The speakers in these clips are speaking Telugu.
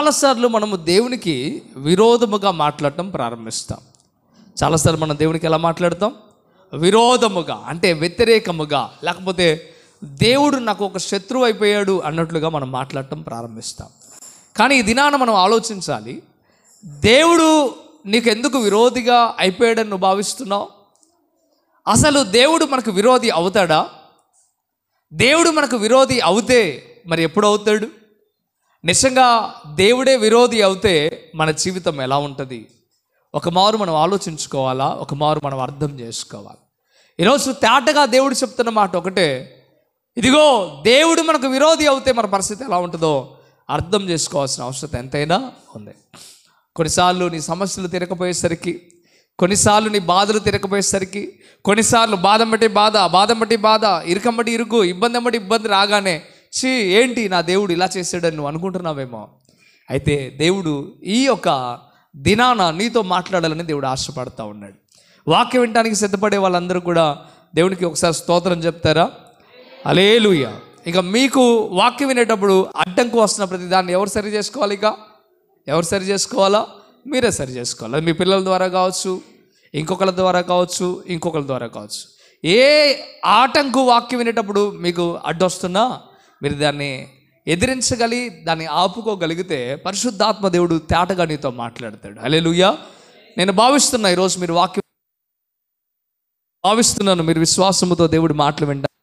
చాలాసార్లు మనము దేవునికి విరోధముగా మాట్లాడటం ప్రారంభిస్తాం. చాలాసార్లు మనం దేవునికి ఎలా మాట్లాడతాం? విరోధముగా, అంటే వ్యతిరేకముగా, లేకపోతే దేవుడు నాకు ఒక శత్రువు అయిపోయాడు అన్నట్లుగా మనం మాట్లాడటం ప్రారంభిస్తాం. కానీ ఈ దినాన మనం ఆలోచించాలి, దేవుడు నీకు ఎందుకు విరోధిగా అయిపోయాడని నువ్వు భావిస్తున్నావు? అసలు దేవుడు మనకు విరోధి అవుతాడా? దేవుడు మనకు విరోధి అవుతే మరి ఎప్పుడు అవుతాడు? నిజంగా దేవుడే విరోధి అవుతే మన జీవితం ఎలా ఉంటుంది? ఒక మారు మనం ఆలోచించుకోవాలా, ఒక మారు మనం అర్థం చేసుకోవాలి. ఈరోజు తేటగా దేవుడు చెప్తున్న మాట ఒకటే, ఇదిగో దేవుడు మనకు విరోధి అవుతే మన పరిస్థితి ఎలా ఉంటుందో అర్థం చేసుకోవాల్సిన అవసరం ఎంతైనా ఉంది. కొన్నిసార్లు నీ సమస్యలు తీరకపోయేసరికి, కొన్నిసార్లు నీ బాధలు తీరకపోయేసరికి, కొన్నిసార్లు బాధ బట్టి బాధ, ఇరుకం బట్టి ఇరుకు, ఇబ్బంది బట్టి ఇబ్బంది రాగానే ఏంటి నా దేవుడు ఇలా చేశాడని నువ్వు అనుకుంటున్నావేమో. అయితే దేవుడు ఈ యొక్క దినాన నీతో మాట్లాడాలని దేవుడు ఆశపడతా ఉన్నాడు. వాక్యం వినడానికి సిద్ధపడే వాళ్ళందరూ కూడా దేవునికి ఒకసారి స్తోత్రం చెప్తారా? హల్లెలూయా. ఇక మీకు వాక్యం వినేటప్పుడు అడ్డంకు వస్తున్న ప్రతి దాన్ని ఎవరు సరి చేసుకోవాలి? ఎవరు సరి చేసుకోవాలా? మీరే సరి చేసుకోవాలి. అది మీ పిల్లల ద్వారా కావచ్చు, ఇంకొకరి ద్వారా కావచ్చు. ఏ ఆటంకు వాక్యం వినేటప్పుడు మీకు అడ్డొస్తున్నా మీరు దాన్ని ఎదిరించగలిగి దాన్ని ఆపుకోగలిగితే పరిశుద్ధాత్మ దేవుడు తేటగా నీతో మాట్లాడతాడు. హల్లెలూయా. నేను భావిస్తున్నా ఈరోజు మీరు వాక్యం భావిస్తున్నాను, మీరు విశ్వాసముతో దేవుడి మాటలు వింటారు.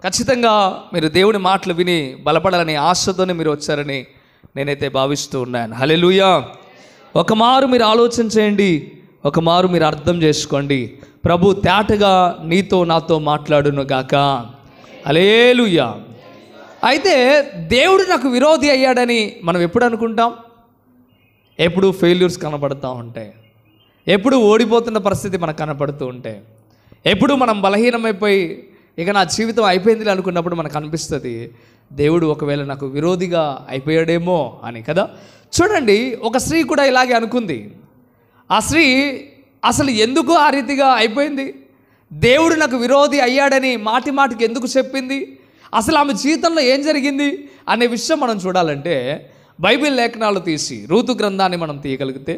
ఖచ్చితంగా మీరు దేవుడి మాటలు విని బలపడాలని ఆశతోనే మీరు వచ్చారని నేనైతే భావిస్తూ ఉన్నాను. హల్లెలూయా. ఒక మారు మీరు ఆలోచన చేయండి, ఒక మారు మీరు అర్థం చేసుకోండి. ప్రభు తేటగా నీతో నాతో మాట్లాడును గాక. హల్లెలూయా. అయితే దేవుడు నాకు విరోధి అయ్యాడని మనం ఎప్పుడు అనుకుంటాం? ఎప్పుడు ఫెయిల్యూర్స్ కనబడుతూ ఉంటాయి, ఎప్పుడు ఓడిపోతున్న పరిస్థితి మనకు కనపడుతూ ఉంటే, ఎప్పుడు మనం బలహీనమైపోయి ఇక నా జీవితం అయిపోయింది అనుకున్నప్పుడు మనకు అనిపిస్తుంది దేవుడు ఒకవేళ నాకు విరోధిగా అయిపోయాడేమో అని కదా. చూడండి, ఒక స్త్రీ కూడా ఇలాగే అనుకుంది. ఆ స్త్రీ అసలు ఎందుకు ఆ రీతిగా అయిపోయింది? దేవుడు నాకు విరోధి అయ్యాడని మాటి మాటికి ఎందుకు చెప్పింది? అసలు ఆమె జీవితంలో ఏం జరిగింది అనే విషయం మనం చూడాలంటే బైబిల్ లేఖనాలు తీసి రూతు గ్రంథాన్ని మనం తీయగలిగితే,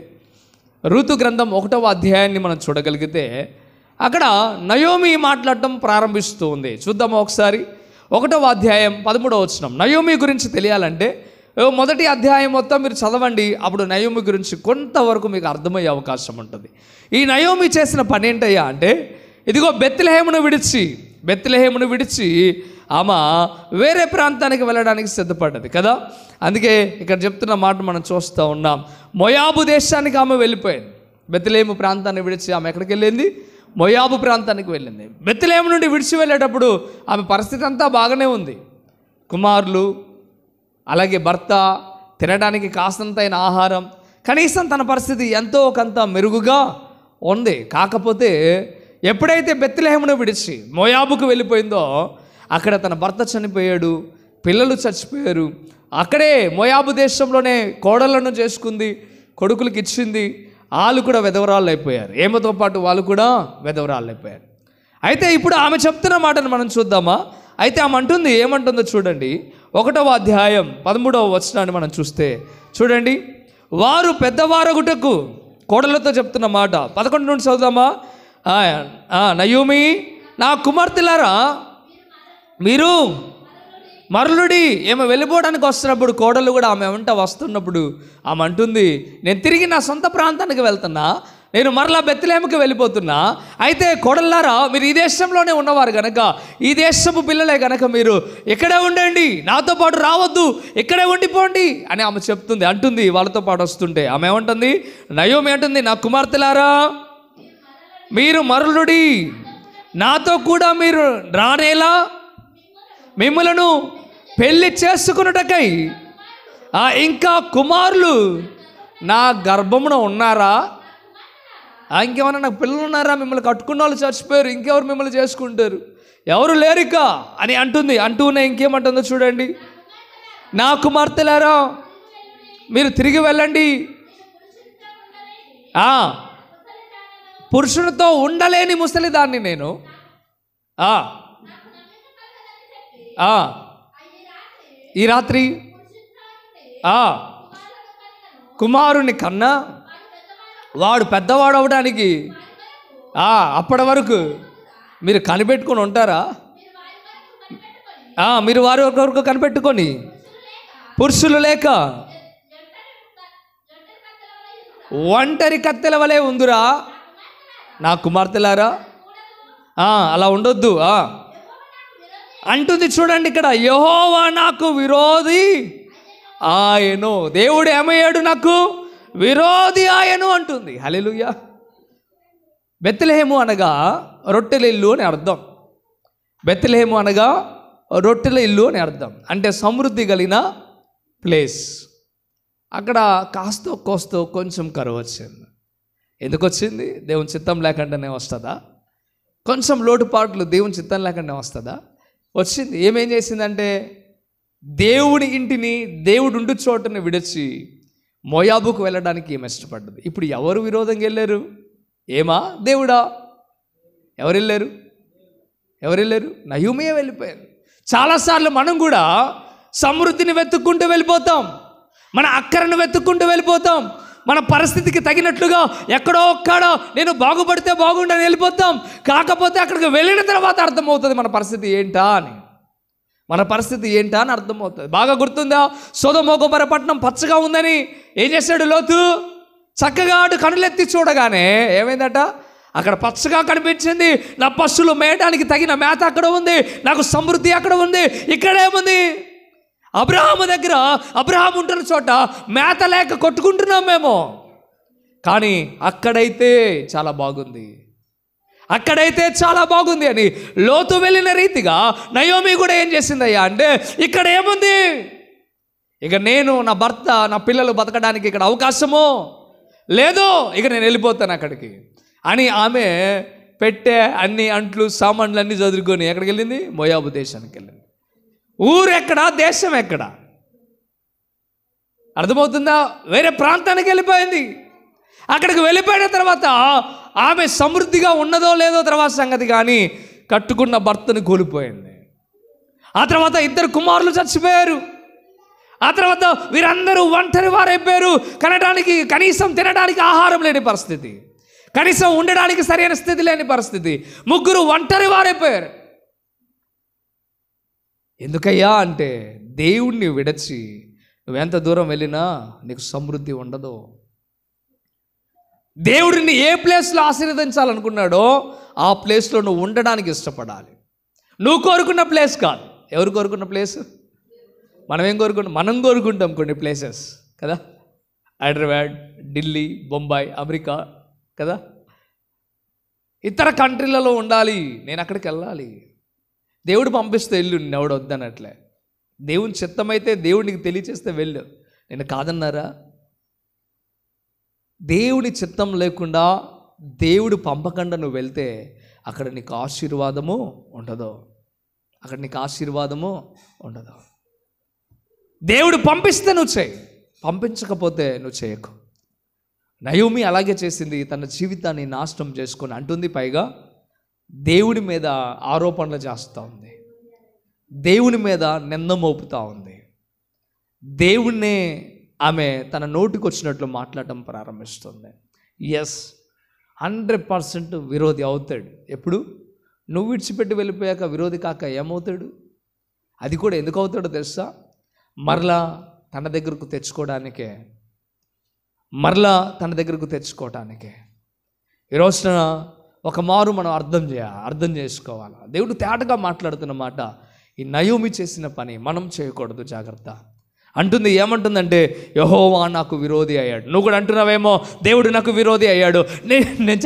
రూతు గ్రంథం 1వ అధ్యాయాన్ని మనం చూడగలిగితే అక్కడ నయోమి మాట్లాడటం ప్రారంభిస్తూ ఉంది. చూద్దాము ఒకసారి. 1వ అధ్యాయం 13వ వచనం. నయోమి గురించి తెలియాలంటే మొదటి అధ్యాయం మొత్తం మీరు చదవండి. అప్పుడు నయోమి గురించి కొంతవరకు మీకు అర్థమయ్యే అవకాశం ఉంటుంది. ఈ నయోమి చేసిన పని ఏంటయ్యా అంటే, ఇదిగో బెత్లెహేమును విడిచి ఆమె వేరే ప్రాంతానికి వెళ్ళడానికి సిద్ధపడ్డది కదా. అందుకే ఇక్కడ చెప్తున్న మాట మనం చూస్తూ ఉన్నాం. మోయాబు దేశానికి ఆమె వెళ్ళిపోయింది. బెత్లెహేము ప్రాంతాన్ని విడిచి ఆమె ఎక్కడికి వెళ్ళింది? మోయాబు ప్రాంతానికి వెళ్ళింది. బెత్లెహేము నుండి విడిచి వెళ్ళేటప్పుడు ఆమె పరిస్థితి అంతా బాగానే ఉంది. కుమారులు, అలాగే భర్త, తినడానికి కాస్తంతైన ఆహారం, కనీసం తన పరిస్థితి ఎంతో కొంత మెరుగుగా ఉంది. కాకపోతే ఎప్పుడైతే బెత్లెహేమును విడిచి మోయాబుకు వెళ్ళిపోయిందో అక్కడ తన భర్త చనిపోయాడు, పిల్లలు చచ్చిపోయారు. అక్కడే మోయాబు దేశంలోనే కోడళ్లను చేసుకుంది, కొడుకులకి ఇచ్చింది. వాళ్ళు కూడా విధవరాళ్ళు అయిపోయారు. ఏమతో పాటు వాళ్ళు కూడా విధవరాళ్ళు అయిపోయారు. అయితే ఇప్పుడు ఆమె చెప్తున్న మాటను మనం చూద్దామా? అయితే ఆమె అంటుంది, ఏమంటుందో చూడండి. 1వ అధ్యాయం 13వ వచనాన్ని మనం చూస్తే చూడండి. వారు పెద్దవారగుటకు, కోడలతో చెప్తున్న మాట 11 నుండి చదువుదామా? నయోమి, నా కుమార్తెలారా మీరు మరలుడి. ఏమో వెళ్ళిపోవడానికి వస్తున్నప్పుడు కోడలు కూడా ఆమె వెంట వస్తున్నప్పుడు ఆమె అంటుంది, నేను తిరిగి నా సొంత ప్రాంతానికి వెళ్తున్నా, నేను మరలా బెత్లెహేముకి వెళ్ళిపోతున్నా. అయితే కోడల్లారా, మీరు ఈ దేశంలోనే ఉన్నవారు గనక, ఈ దేశపు పిల్లలే గనక మీరు ఇక్కడే ఉండండి, నాతో పాటు రావద్దు, ఇక్కడే ఉండిపోండి అని ఆమె చెప్తుంది. అంటుంది వాళ్ళతో పాటు వస్తుంటే ఆమె ఏమంటుంది? నయోమి అంటుంది, నా కుమార్తెలారా మీరు మరలుడి, నాతో కూడా మీరు రానేలా మిమ్మలను పెళ్లి చేసుకున్నటకై ఇంకా కుమారులు నా గర్భమున ఉన్నారా? ఇంకేమన్నా నాకు పిల్లలు ఉన్నారా? మిమ్మల్ని కట్టుకున్న వాళ్ళు చచ్చిపోయారు, ఇంకెవరు మిమ్మల్ని చేసుకుంటారు? ఎవరు లేరిక అని అంటుంది. అంటూనే ఇంకేమంటుందో చూడండి. నా కుమార్తెలారా మీరు తిరిగి వెళ్ళండి, పురుషునితో ఉండలేని ముసలిదాన్ని నేను, ఈ రాత్రి కుమారుని కన్నా వాడు పెద్దవాడు అవడానికి అప్పటి వరకు మీరు కనిపెట్టుకొని ఉంటారా? మీరు వారి వరకు కనిపెట్టుకొని, పురుషులు లేక ఒంటరి కత్తెల వలె ఉందిరా నా కుమార్తెలారా. అలా ఉండొద్దు అంటుంది. చూడండి ఇక్కడ, యెహోవా నాకు విరోధి ఆయను. దేవుడు ఏమయ్యాడు? నాకు విరోధి ఆయను అంటుంది. హల్లెలూయా. బెత్లెహేము అనగా రొట్టెల ఇల్లు అని అర్థం. బెత్లెహేము అనగా రొట్టెల ఇల్లు అని అర్థం. అంటే సమృద్ధి కలిగిన ప్లేస్. అక్కడ కాస్తో కోస్తో కొంచెం కరువు వచ్చింది. ఎందుకు వచ్చింది? దేవుని చిత్తం లేకుండానే వస్తుందా? కొంచెం లోటుపాట్లు దేవుని చిత్తం లేకుండా వస్తుందా? వచ్చింది. ఏమేం చేసిందంటే, దేవుడి ఇంటిని, దేవుడు ఉండు చోటుని విడిచి మోయాబుకు వెళ్ళడానికి ఏమి ఇష్టపడ్డది. ఇప్పుడు ఎవరు విరోధంగా వెళ్ళారు? ఏమా దేవుడా? ఎవరు వెళ్ళారు? నయోమి వెళ్ళిపోయారు. చాలాసార్లు మనం కూడా సమృద్ధిని వెతుక్కుంటూ వెళ్ళిపోతాం, మన అక్కరను వెతుక్కుంటూ వెళ్ళిపోతాం, మన పరిస్థితికి తగినట్లుగా ఎక్కడో ఒక్కడో నేను బాగుపడితే బాగుండని వెళ్ళిపోతాం. కాకపోతే అక్కడికి వెళ్ళిన తర్వాత అర్థమవుతుంది మన పరిస్థితి ఏంటా అని అర్థమవుతుంది. బాగా గుర్తుందా? సొదొమ గొమొర్రా పట్టణం పచ్చగా ఉందని ఏం చేశాడు లోతు? చక్కగా ఆడు కనులెత్తి చూడగానే ఏమైందట? అక్కడ పచ్చగా కనిపించింది. నా పశువులు మేయడానికి తగిన మేత అక్కడ ఉంది, నాకు సమృద్ధి అక్కడ ఉంది. ఇక్కడేముంది? అబ్రహాము దగ్గర, అబ్రహాము ఉంటున్న చోట మేత లేక కొట్టుకుంటున్నాం మేము. కానీ అక్కడైతే చాలా బాగుంది అని లోతు వెళ్ళిన రీతిగా నయోమి కూడా ఏం చేసిందయ్యా అంటే, ఇక్కడ ఏముంది? ఇక నేను, నా భర్త, నా పిల్లలు బతకడానికి ఇక్కడ అవకాశమో లేదు, ఇక నేను వెళ్ళిపోతాను అక్కడికి అని ఆమె పెట్టే అన్ని అంట్లు సామాన్లు అన్నీ చదువుకొని ఎక్కడికి వెళ్ళింది? మోయాబు దేశానికి వెళ్ళింది. ఊరెక్కడా, దేశం ఎక్కడ? అర్థమవుతుందా? వేరే ప్రాంతానికి వెళ్ళిపోయింది. అక్కడికి వెళ్ళిపోయిన తర్వాత ఆమె సమృద్ధిగా ఉన్నదో లేదో తర్వాత సంగతి, కానీ కట్టుకున్న భర్తను కోల్పోయింది. ఆ తర్వాత 2 కుమారులు చచ్చిపోయారు. ఆ తర్వాత వీరందరూ ఒంటరి వారైపోయారు. కనీసం తినడానికి ఆహారం లేని పరిస్థితి, కనీసం ఉండడానికి సరైన స్థితి లేని పరిస్థితి. 3 ఒంటరి వారైపోయారు. ఎందుకయ్యా అంటే, దేవుణ్ణి విడిచి నువ్వెంత దూరం వెళ్ళినా నీకు సమృద్ధి ఉండదు. దేవుడిని ఏ ప్లేస్లో ఆశీర్వదించాలనుకున్నాడో ఆ ప్లేస్లో నువ్వు ఉండడానికి ఇష్టపడాలి. నువ్వు కోరుకున్న ప్లేస్ కాదు. ఎవరు కోరుకున్న ప్లేస్? మనం కోరుకుంటాం కొన్ని ప్లేసెస్ కదా. హైదరాబాద్, ఢిల్లీ, బొంబాయి, అమెరికా కదా. ఇతర కంట్రీలలో ఉండాలి, నేను అక్కడికి వెళ్ళాలి. దేవుడు పంపిస్తే వెళ్ళు, నిన్నెవడు వద్దనట్లే. దేవుని చిత్తమైతే దేవుడికి తెలియచేస్తే వెళ్ళు, నేను కాదన్నారా? దేవుడి చిత్తం లేకుండా, దేవుడు పంపకుండా నువ్వు వెళ్తే అక్కడ నీకు ఆశీర్వాదము ఉండదు. దేవుడు పంపిస్తే నువ్వు చేయి, పంపించకపోతే నువ్వు చేయకు. నయోమి అలాగే చేసింది. తన జీవితాన్ని నాశనం చేసుకొని అంటుంది. పైగా దేవుడి మీద ఆరోపణలు చేస్తూ ఉంది, దేవుని మీద నింద మోపుతూ ఉంది. దేవుణ్ణే ఆమె తన నోటికి వచ్చినట్లు మాట్లాడటం ప్రారంభిస్తుంది. 100% విరోధి అవుతాడు. ఎప్పుడు? నువ్వు విడిచిపెట్టి వెళ్ళిపోయాక విరోధి కాక ఏమవుతాడు? అది కూడా ఎందుకు అవుతాడో తెలుసా? మరలా తన దగ్గరకు తెచ్చుకోవటానికే. ఈరోజున ఒక మారు మనం అర్థం చేసుకోవాలి. దేవుడు తేటగా మాట్లాడుతున్న మాట, ఈ నయోమి చేసిన పని మనం చేయకూడదు, జాగ్రత్త అంటుంది. ఏమంటుందంటే, యెహోవా నాకు విరోధి అయ్యాడు. నువ్వు కూడా అంటున్నావేమో, దేవుడు నాకు విరోధి అయ్యాడు. నేను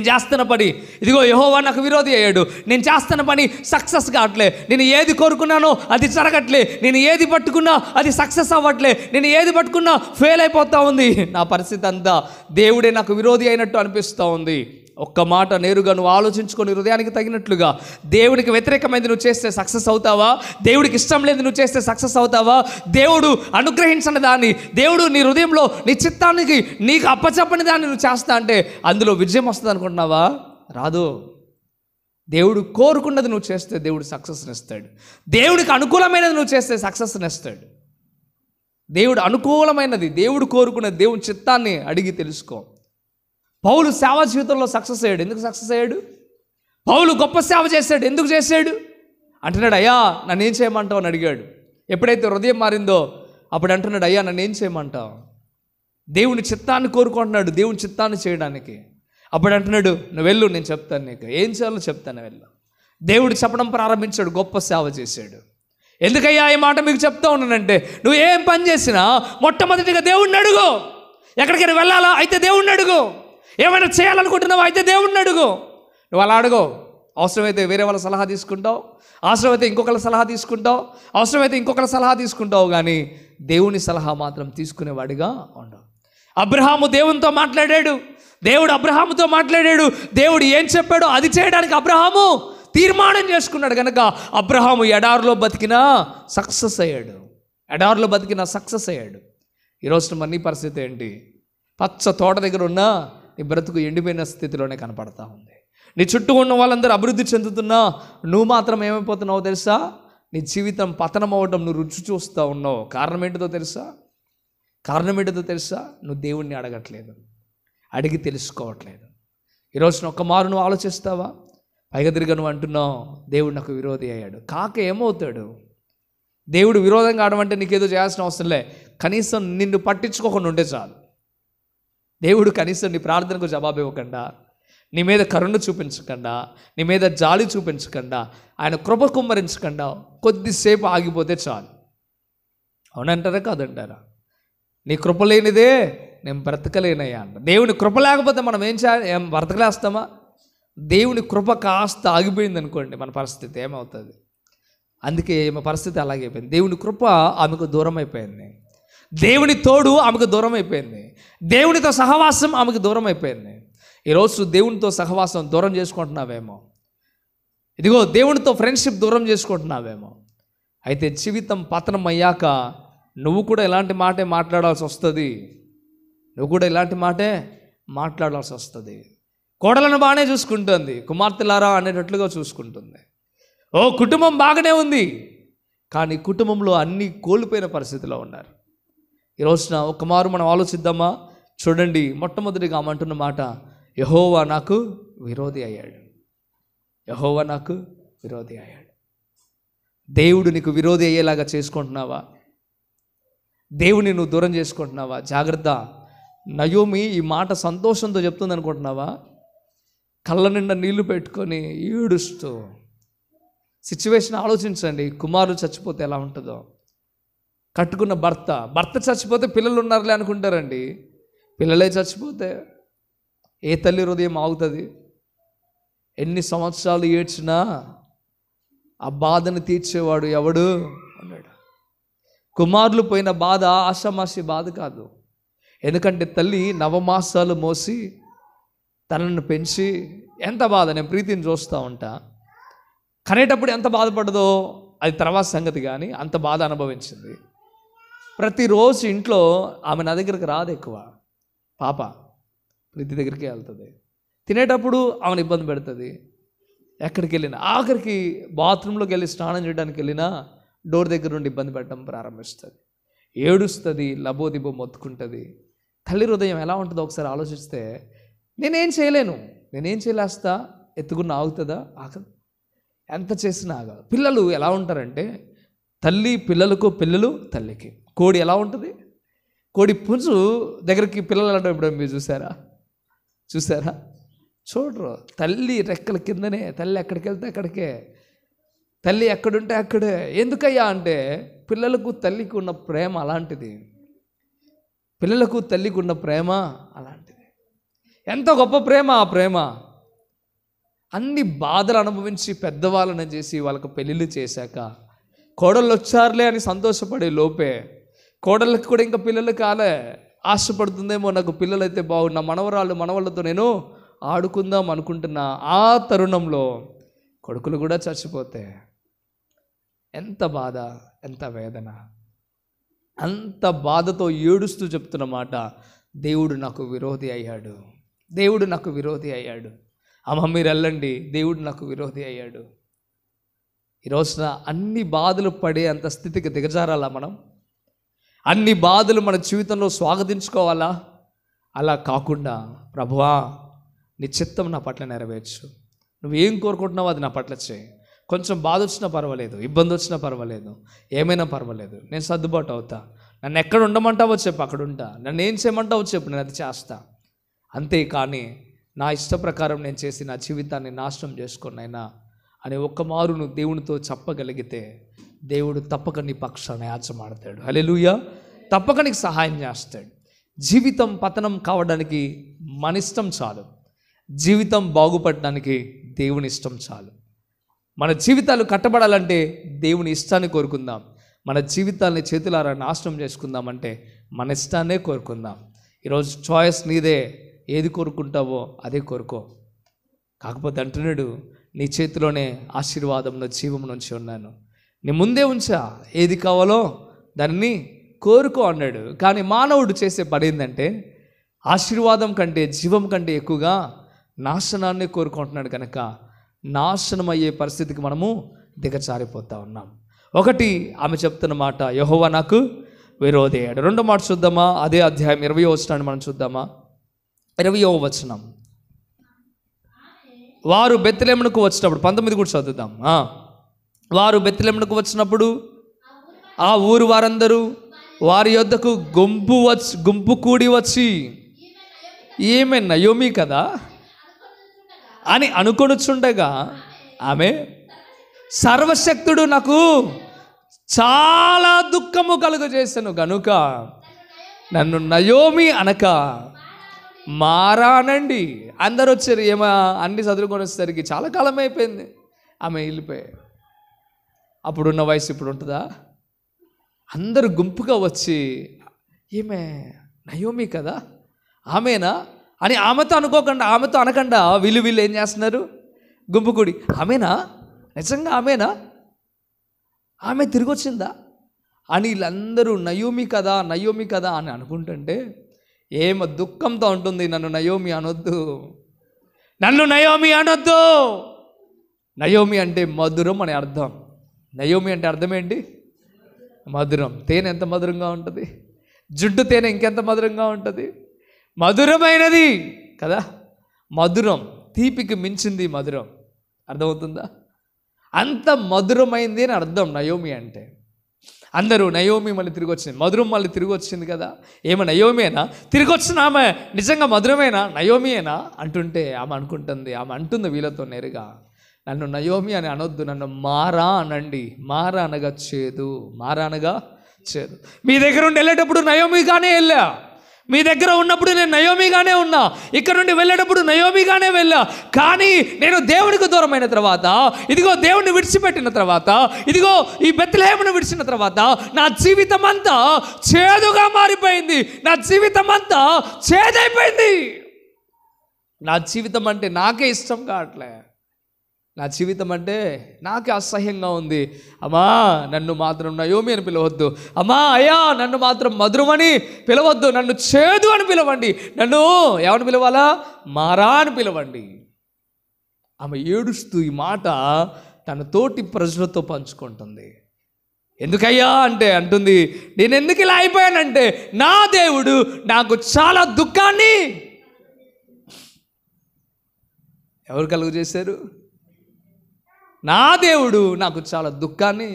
చేస్తున్న పని, ఇదిగో యెహోవా నాకు విరోధి అయ్యాడు. నేను చేస్తున్న పని సక్సెస్ కావట్లే. నేను ఏది కోరుకున్నానో అది జరగట్లే. నేను ఏది పట్టుకున్నా అది సక్సెస్ అవ్వట్లే. నేను ఏది పట్టుకున్నా ఫెయిల్ అయిపోతూ ఉంది. నా పరిస్థితి అంతా దేవుడే నాకు విరోధి అయినట్టు అనిపిస్తూ ఉంది. ఒక్క మాట నేరుగా నువ్వు ఆలోచించుకొని హృదయానికి తగినట్లుగా, దేవుడికి వ్యతిరేకమైనది నువ్వు చేస్తే సక్సెస్ అవుతావా? దేవుడికి ఇష్టం లేదు నువ్వు చేస్తే సక్సెస్ అవుతావా? దేవుడు అనుగ్రహించిన దాన్ని, దేవుడు నీ హృదయంలో నీ చిత్తానికి నీకు అప్పచెప్పని దాన్ని నువ్వు చేస్తా అంటే అందులో విజయం వస్తుంది అనుకుంటున్నావా? రాదు. దేవుడు కోరుకున్నది నువ్వు చేస్తే దేవుడు సక్సెస్ని ఇస్తాడు. దేవుడికి అనుకూలమైనది నువ్వు చేస్తే సక్సెస్ని ఇస్తాడు. దేవుడు అనుకూలమైనది, దేవుడు కోరుకున్నది, దేవుని చిత్తాన్ని అడిగి తెలుసుకో. పౌలు సేవా జీవితంలో సక్సెస్ అయ్యాడు. ఎందుకు సక్సెస్ అయ్యాడు? పౌలు గొప్ప సేవ చేశాడు. ఎందుకు చేశాడు? అంటున్నాడు, అయ్యా నన్ను ఏం చేయమంటావు అని అడిగాడు. ఎప్పుడైతే హృదయం మారిందో అప్పుడు అంటున్నాడు, అయ్యా నన్ను ఏం చేయమంటావు? దేవుని చిత్తాన్ని కోరుకుంటున్నాడు, దేవుని చిత్తాన్ని చేయడానికి. అప్పుడు అంటున్నాడు, నువ్వు వెళ్ళు, నేను చెప్తాను, నీకు ఏం చేయాలో చెప్తాను, వెళ్ళు. దేవుడు చెప్పడం ప్రారంభించాడు, గొప్ప సేవ చేశాడు. ఎందుకయ్యా ఈ మాట మీకు చెప్తా ఉన్నానంటే, నువ్వు ఏం పని చేసినా మొట్టమొదటిగా దేవుణ్ణి అడుగు. ఎక్కడికైనా వెళ్ళాలా అయితే దేవుణ్ణి అడుగు. ఏమైనా చేయాలనుకుంటున్నావా అయితే దేవుణ్ణి అడుగు. నువ్వు అలా అడుగు. అవసరమైతే వేరే వాళ్ళ సలహా తీసుకుంటావు, అవసరమైతే ఇంకొకరి సలహా తీసుకుంటావు, అవసరమైతే ఇంకొకరి సలహా తీసుకుంటావు, కానీ దేవుని సలహా మాత్రం తీసుకునేవాడిగా ఉండవు. అబ్రహాము దేవునితో మాట్లాడాడు, దేవుడు అబ్రహాముతో మాట్లాడాడు. దేవుడు ఏం చెప్పాడో అది చేయడానికి అబ్రహాము తీర్మానం చేసుకున్నాడు. కనుక అబ్రహాము ఎడారిలో బతికినా సక్సెస్ అయ్యాడు. ఎడారిలో బతికినా సక్సెస్ అయ్యాడు. ఈరోజు మరి నీ పరిస్థితి ఏంటి? పచ్చ తోట దగ్గర ఉన్నా నీ బ్రతుకు ఎండిపోయిన స్థితిలోనే కనపడతా ఉంది. నీ చుట్టూ ఉన్న వాళ్ళందరూ అభివృద్ధి చెందుతున్నా నువ్వు మాత్రం ఏమైపోతున్నావో తెలుసా? నీ జీవితం పతనం అవ్వడం నువ్వు రుచి చూస్తూ ఉన్నావు. కారణం ఏంటిదో తెలుసా? నువ్వు దేవుణ్ణి అడగట్లేదు, అడిగి తెలుసుకోవట్లేదు. ఈరోజు ఒక్క మారు నువ్వు ఆలోచిస్తావా? పైగా తిరిగా నువ్వు అంటున్నావు, దేవుడు నాకు విరోధి అయ్యాడు. కాక ఏమవుతాడు? దేవుడు విరోధంగా ఆడమంటే నీకేదో చేయాల్సిన అవసరం లే. కనీసం నిన్ను పట్టించుకోకుండా ఉంటే చాలు. దేవుడు కనీసం నీ ప్రార్థనకు జవాబు ఇవ్వకుండా, నీ మీద కరుణ చూపించకుండా, నీ మీద జాలి చూపించకుండా, ఆయన కృప కుమ్మరించకుండా కొద్దిసేపు ఆగిపోతే చాలు. అవునంటారా కాదంటారా? నీ కృప లేనిదే నేను బ్రతకలేనయ్యా అంట. దేవుని కృప లేకపోతే మనం ఏం చేయాలి? ఏం బ్రతకలేస్తామా? దేవుని కృప కాస్త ఆగిపోయింది అనుకోండి, మన పరిస్థితి ఏమవుతుంది? అందుకే మా పరిస్థితి అలాగే అయిపోయింది. దేవుని కృప ఆమెకు దూరం అయిపోయింది, దేవుని తోడు ఆమెకు దూరం అయిపోయింది, దేవునితో సహవాసం ఆమెకు దూరం అయిపోయింది. ఈరోజు దేవునితో సహవాసం దూరం చేసుకుంటున్నావేమో, ఇదిగో దేవునితో ఫ్రెండ్షిప్ దూరం చేసుకుంటున్నావేమో. అయితే జీవితం పతనం అయ్యాక నువ్వు కూడా ఇలాంటి మాటే మాట్లాడాల్సి వస్తుంది. కోడలను బాగానే చూసుకుంటుంది, కుమార్తెలారా అనేటట్లుగా చూసుకుంటుంది. ఓ కుటుంబం బాగానే ఉంది, కానీ కుటుంబంలో అన్నీ కోల్పోయిన పరిస్థితిలో ఉన్నారు. ఈరోజున ఒక మారు మనం ఆలోచిద్దామా? చూడండి, మొట్టమొదటిగా ఆమంటున్న మాట, యెహోవా నాకు విరోధి అయ్యాడు. దేవుడు నీకు విరోధి అయ్యేలాగా చేసుకుంటున్నావా? దేవుని నువ్వు దూరం చేసుకుంటున్నావా? జాగ్రత్త. నయోమి ఈ మాట సంతోషంతో చెప్తుంది అనుకుంటున్నావా? కళ్ళ నిండా నీళ్లు పెట్టుకొని ఏడుస్తూ. సిచ్యువేషన్ ఆలోచించండి. కుమారుడు చచ్చిపోతే ఎలా ఉంటుందో, కట్టుకున్న భర్త చచ్చిపోతే పిల్లలు ఉన్నారులే అనుకుంటారండి. పిల్లలే చచ్చిపోతే ఏ తల్లి హృదయం ఆగుతుంది? ఎన్ని సంవత్సరాలు ఏడ్చినా ఆ బాధను తీర్చేవాడు ఎవడు అన్నాడు. కుమారులు పోయిన బాధ ఆషామాషి బాధ కాదు. ఎందుకంటే తల్లి నవమాసాలు మోసి తనను పెంచి ఎంత బాధ, నేను ప్రీతిని చూస్తూ ఉంటా, కనేటప్పుడు ఎంత బాధపడదో అది తర్వాత సంగతి, కానీ అంత బాధ అనుభవించింది. ప్రతిరోజు ఇంట్లో ఆమె నా దగ్గరికి రాదు ఎక్కువ. పాప ప్రీతి దగ్గరికి వెళ్తుంది. తినేటప్పుడు ఆమెను ఇబ్బంది పెడుతుంది. ఎక్కడికి వెళ్ళినా, ఆఖరికి బాత్రూంలోకి వెళ్ళి స్నానం చేయడానికి వెళ్ళినా డోర్ దగ్గర నుండి ఇబ్బంది పెట్టడం ప్రారంభిస్తుంది. ఏడుస్తుంది, లబోదిబో మొత్తుకుంటుంది. తల్లి హృదయం ఎలా ఉంటుందో ఒకసారి ఆలోచిస్తే, నేనేం చేయలేస్తా, ఎత్తుకున్న ఆగుతుందా? ఆగదు. ఎంత చేసినా ఆగదు. పిల్లలు ఎలా ఉంటారంటే, తల్లి పిల్లలకు, పిల్లలు తల్లికి. కోడి ఎలా ఉంటుంది? కోడి పుంజు దగ్గరికి పిల్లలు వెళ్ళడం ఎప్పుడైనా మీరు చూసారా? చూడరు. తల్లి రెక్కల కిందనే, తల్లి ఎక్కడికి వెళ్తే అక్కడికే, తల్లి ఎక్కడుంటే అక్కడే. ఎందుకయ్యా అంటే పిల్లలకు తల్లికి ఉన్న ప్రేమ అలాంటిది. ఎంత గొప్ప ప్రేమ ఆ ప్రేమ. అన్ని బాధలు అనుభవించి పెద్దవాళ్ళని చేసి వాళ్ళకు పెళ్ళిళ్ళు చేశాక కోడళ్ళు వచ్చారులే అని సంతోషపడే లోపే కోడళ్ళకి కూడా ఇంకా పిల్లలు కాలే. ఆశపడుతుందేమో, నాకు పిల్లలైతే బాగున్నా, మనవాళ్ళతో నేను ఆడుకుందాం అనుకుంటున్నా. ఆ తరుణంలో కొడుకులు కూడా చచ్చిపోతే ఎంత బాధ, ఎంత వేదన. అంత బాధతో ఏడుస్తూ చెప్తున్న మాట, దేవుడు నాకు విరోధి అయ్యాడు. అమ్మ మీరు వెళ్ళండి, దేవుడు నాకు విరోధి అయ్యాడు. ఈ రోజున అన్ని బాధలు పడే అంత స్థితికి దిగజారాలా మనం? అన్ని బాధలు మన జీవితంలో స్వాగతించుకోవాలా? అలా కాకుండా ప్రభువా నీ చిత్తం నా పట్ల నెరవేర్చు, నువ్వేం కోరుకుంటున్నావో అది నా పట్ల చేయి. కొంచెం బాధ వచ్చినా పర్వాలేదు, ఇబ్బంది వచ్చినా పర్వాలేదు, ఏమైనా పర్వాలేదు, నేను సర్దుబాటు అవుతా. నన్ను ఎక్కడ ఉండమంటావో చెప్పు, అక్కడ ఉంటా. నన్ను ఏం చేయమంటావో చెప్పు, నేను అది చేస్తా. అంతే కానీ నా ఇష్ట ప్రకారం నేను చేసి నా జీవితాన్ని నాశనం చేసుకున్నైనా అని ఒక్కమారు నువ్వు దేవునితో చెప్పగలిగితే దేవుడు తప్పక నీ పక్షాన్ని యాచమాడతాడు. హల్లెలూయా. తప్పక నీకు సహాయం చేస్తాడు. జీవితం పతనం కావడానికి మన ఇష్టం చాలు, జీవితం బాగుపడడానికి దేవుని ఇష్టం చాలు. మన జీవితాలు కట్టబడాలంటే దేవుని ఇష్టాన్ని కోరుకుందాం. మన జీవితాన్ని చేతులారా నాశనం చేసుకుందామంటే మన ఇష్టాన్నే కోరుకుందాం. ఈరోజు చాయిస్ నీదే, ఏది కోరుకుంటావో అదే కోరుకో. కాకపోతే అంటున్నాడు, నీ చేతిలోనే ఆశీర్వాదంలో జీవం నుంచి ఉన్నాను, నీ ముందే ఉంచా, ఏది కావాలో దాన్ని కోరుకో అన్నాడు. కానీ మానవుడు చేసే పని ఏంటంటే ఆశీర్వాదం కంటే జీవం కంటే ఎక్కువగా నాశనాన్ని కోరుకుంటున్నాడు. కనుక నాశనం అయ్యే పరిస్థితికి మనము దిగజారిపోతూ ఉన్నాం. ఒకటి ఆమె చెప్తున్న మాట, యెహోవా నాకు విరోధి అయ్యాడు. రెండో మాట చూద్దామా? అదే అధ్యాయం 20వ వచనాన్ని మనం చూద్దామా? 20వ వచనం, వారు బెత్లెహేమునకు వచ్చినప్పుడు, 19 కూడా చదువుదాం. వారు బెత్లెహేమునకు వచ్చినప్పుడు ఆ ఊరు వారందరూ వారి యొద్దకు గుంపు కూడి వచ్చి, ఈమె నయోమి కదా అని అనుకొనుచుండగా ఆమె, సర్వశక్తుడు నాకు చాలా దుఃఖము కలుగజేశాను గనుక నన్ను నయోమి అనక మారానండి. అందరు వచ్చారు, ఏమో అన్ని చదువుకొని వచ్చేసరికి చాలా కాలం అయిపోయింది, ఆమె వెళ్ళిపోయాడు. అప్పుడున్న వయసు ఇప్పుడు ఉంటుందా? అందరూ గుంపుగా వచ్చి, ఈమె నయోమి కదా, ఆమెనా అని ఆమెతో అనకుండా వీళ్ళు ఏం చేస్తున్నారు? గుంపుకూడి, ఆమెనా, నిజంగా ఆమెనా, ఆమె తిరిగి వచ్చిందా అని వీళ్ళందరూ నయోమి కదా అని అనుకుంటుంటే ఏమో దుఃఖంతో ఉంటుంది, నన్ను నయోమి అనొద్దు. నయోమి అంటే మధురం అని అర్థం. నయోమి అంటే అర్థం ఏంటి? మధురం. తేనె ఎంత మధురంగా ఉంటుంది, జుట్టు తేనె ఇంకెంత మధురంగా ఉంటుంది, మధురమైనది కదా. మధురం, తీపికి మించింది మధురం. అర్థమవుతుందా? అంత మధురమైంది అని అర్థం నయోమి అంటే. అందరూ నయోమి మళ్ళీ తిరిగి వచ్చింది, మధురం మళ్ళీ తిరిగి వచ్చింది కదా, ఏమో నయోమేనా తిరిగి వచ్చిన ఆమె, నిజంగా మధురమేనా, నయోమియేనా అంటుంటే ఆమె అంటుంది వీళ్ళతో నేరుగా, నన్ను నయోమి అని అనొద్దు, నన్ను మారా అనండి. మారా అనగా చేదు, మీ దగ్గర నుండి వెళ్ళేటప్పుడు నయోమిగానే వెళ్ళా, మీ దగ్గర ఉన్నప్పుడు నేను నయోమిగానే ఉన్నా, ఇక్కడ నుండి వెళ్ళేటప్పుడు నయోమిగానే వెళ్ళా. కానీ నేను దేవునికి దూరమైన తర్వాత, ఇదిగో దేవుడిని విడిచిపెట్టిన తర్వాత, ఇదిగో ఈ బెత్లెహేమును విడిచిన తర్వాత నా జీవితం అంతా చేదుగా మారిపోయింది, నా జీవితం అంతా చేదైపోయింది. నా జీవితం అంటే నాకే ఇష్టం కావట్లే, నా జీవితం అంటే నాకే అసహ్యంగా ఉంది. అమ్మా నన్ను మాత్రం నయోమి అని పిలవద్దు, అమ్మా అయ్యా నన్ను మాత్రం మధురమని పిలవద్దు, నన్ను చేదు అని పిలవండి, నన్ను ఏమని పిలవాలా, మారా అని పిలవండి. ఆమె ఏడుస్తూ ఈ మాట తన తోటి ప్రజలతో పంచుకుంటుంది. ఎందుకయ్యా అంటే అంటుంది, నేను ఎందుకు ఇలా అయిపోయానంటే నా దేవుడు నాకు చాలా దుఃఖాన్ని ఎవరు కలుగు చేశారు? నా దేవుడు నాకు చాలా దుఃఖాన్ని.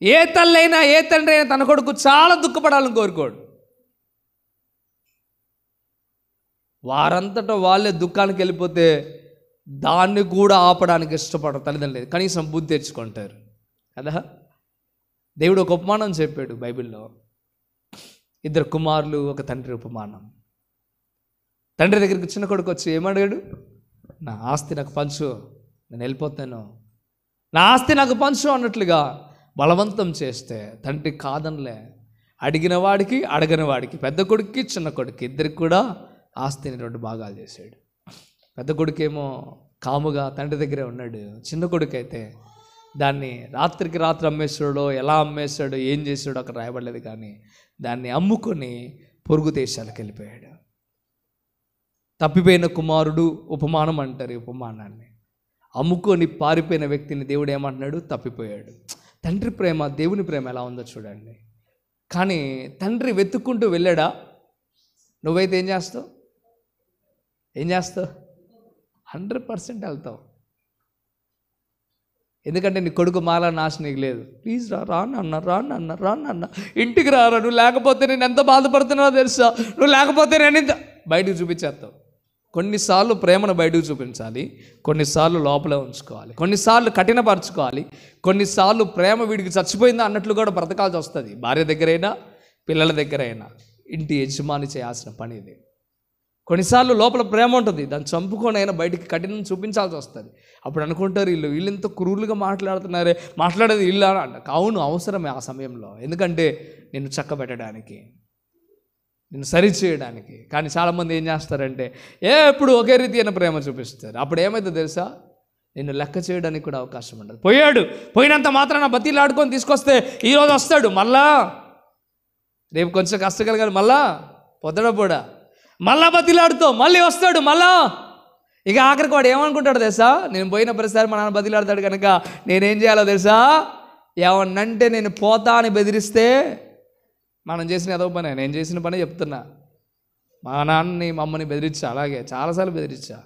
ఏ తల్లైనా ఏ తండ్రి అయినా తన కొడుకు చాలా దుఃఖపడాలని కోరుకోడు. వారంతటా వాళ్ళే దుఃఖానికి వెళ్ళిపోతే దాన్ని కూడా ఆపడానికి ఇష్టపడరు తల్లిదండ్రులు, కనీసం బుద్ధి తెచ్చుకుంటారు కదా. దేవుడు ఒక ఉపమానం చెప్పాడు బైబిల్లో, 2 కుమారులు ఒక తండ్రి ఉపమానం. తండ్రి దగ్గరికి చిన్న కొడుకు వచ్చి ఏమడిగాడు? నా ఆస్తి నాకు పంచు, నేను వెళ్ళిపోతాను, నా ఆస్తి నాకు పంచు అన్నట్లుగా బలవంతం చేస్తే తండ్రి కాదనలే. అడిగిన వాడికి అడగని వాడికి, పెద్ద కొడుక్కి చిన్న కొడుక్కి ఇద్దరికి కూడా ఆస్తిని 2 భాగాలు చేశాడు. పెద్ద కొడుకేమో కాముగా తండ్రి దగ్గరే ఉన్నాడు, చిన్న కొడుకు అయితే దాన్ని రాత్రికి రాత్రి అమ్మేశాడో, ఎలా అమ్మేశాడో, ఏం చేశాడో అక్కడ రాయబడలేదు, కానీ దాన్ని అమ్ముకొని పొరుగు దేశాలకు వెళ్ళిపోయాడు. తప్పిపోయిన కుమారుడు ఉపమానం అంటారు. ఈ ఉపమానాన్ని అమ్ముకొని పారిపోయిన వ్యక్తిని దేవుడు ఏమంటున్నాడు? తప్పిపోయాడు. తండ్రి ప్రేమ, దేవుని ప్రేమ ఎలా ఉందో చూడండి. కానీ తండ్రి వెతుక్కుంటూ వెళ్ళాడా? నువ్వైతే ఏం చేస్తావు? 100% వెళ్తావు. ఎందుకంటే నీ కొడుకు మాలా నాశ నీకు లేదు. ప్లీజ్ రాన్న ఇంటికి రారా, నువ్వు లేకపోతే నేను ఎంత బాధపడుతున్నావో తెలుసా, నువ్వు లేకపోతే నేను ఇంత బయటకు చూపించేస్తావు. కొన్నిసార్లు ప్రేమను బయటకు చూపించాలి, కొన్నిసార్లు లోపలే ఉంచుకోవాలి, కొన్నిసార్లు కఠినపరచుకోవాలి, కొన్నిసార్లు ప్రేమ వీడికి చచ్చిపోయిందా అన్నట్లు కూడా బ్రతకాల్సి వస్తుంది. భార్య దగ్గరైనా పిల్లల దగ్గరైనా ఇంటి యజమాని చేయాల్సిన పని ఇది. కొన్నిసార్లు లోపల ప్రేమ ఉంటుంది, దాన్ని చంపుకొని అయినా బయటికి కఠినం చూపించాల్సి వస్తుంది. అప్పుడు అనుకుంటారు వీళ్ళెంత క్రూరులుగా మాట్లాడుతున్నారే, మాట్లాడేది ఇల్లు అని అంట. అవును, అవసరమే ఆ సమయంలో, ఎందుకంటే నిన్ను చక్కబెట్టడానికి, నిన్ను సరి చేయడానికి. కానీ చాలామంది ఏం చేస్తారంటే ఎప్పుడు ఒకే రీతి అయిన ప్రేమ చూపిస్తారు. అప్పుడు ఏమైతే తెలుసా, నిన్ను లెక్క చేయడానికి కూడా అవకాశం ఉండదు. పోయినంత మాత్రాన బతిలాడుకొని తీసుకొస్తే ఈరోజు వస్తాడు, మళ్ళా రేపు కొంచెం కష్టగలిగాడు, మళ్ళా పొద్దుడపోడా మళ్ళా బతిలాడుతావు, మళ్ళీ వస్తాడు మళ్ళా. ఇక ఆఖరికి వాడు ఏమనుకుంటాడు తెలుసా, నేను పోయిన ప్రతిసారి మా నాన్న బతిలాడతాడు కనుక నేనేం చేయాలో తెలుసా, ఏమన్నంటే నేను పోతా అని బెదిరిస్తే మనం చేసిన ఏదో పని, నేను చేసిన పని చెప్తున్నా. మా నాన్నని మా అమ్మని బెదిరించా, అలాగే చాలాసార్లు బెదిరించా.